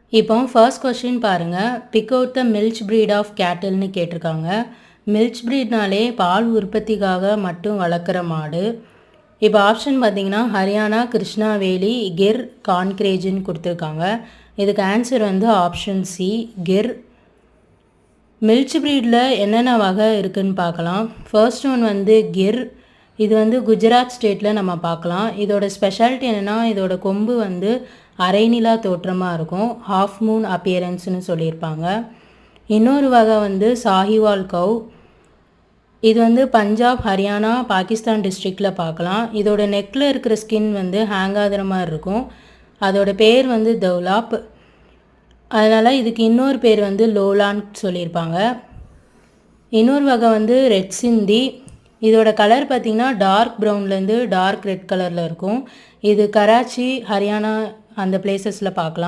இப்போ first question பாருங்க. Pick out the milch breed of கேட்டில்னு கேட்டிருக்காங்க. மில்ச் பிரீட்னாலே பால் உற்பத்திக்காக மட்டும் வளர்க்குற மாடு. இப்போ ஆப்ஷன் பார்த்தீங்கன்னா ஹரியானா, கிருஷ்ணாவேலி, கிர், கான்கிரேஜ்னு கொடுத்துருக்காங்க. இதுக்கு ஆன்சர் வந்து ஆப்ஷன் சி கிர். மில்ச் பிரீடில் என்னென்ன வகை இருக்குதுன்னு பார்க்கலாம். ஃபர்ஸ்ட் ஒன் வந்து கிர். இது வந்து குஜராத் ஸ்டேட்டில் நம்ம பார்க்கலாம். இதோட ஸ்பெஷாலிட்டி என்னென்னா இதோட கொம்பு வந்து அரைநிலா தோற்றமாக இருக்கும். ஹாஃப் மூன் அப்பியரன்ஸ்னு சொல்லியிருப்பாங்க. இன்னொரு வகை வந்து சாஹிவால் கவ். இது வந்து பஞ்சாப், ஹரியானா, பாகிஸ்தான் டிஸ்ட்ரிக்டில் பார்க்கலாம். இதோட நெக்கில் இருக்கிற ஸ்கின் வந்து ஹேங் ஆகிற மாதிரி இருக்கும். அதோட பேர் வந்து தௌலாப். அதனால் இதுக்கு இன்னொரு பேர் வந்து லோலான்னு சொல்லியிருப்பாங்க. இன்னொரு வகை வந்து ரெட் சிந்தி. இதோட கலர் பார்த்திங்கன்னா டார்க் ப்ரௌன்லேருந்து டார்க் ரெட் கலரில் இருக்கும். இது கராச்சி, ஹரியானா அந்த பிளேசஸில் பார்க்கலாம்.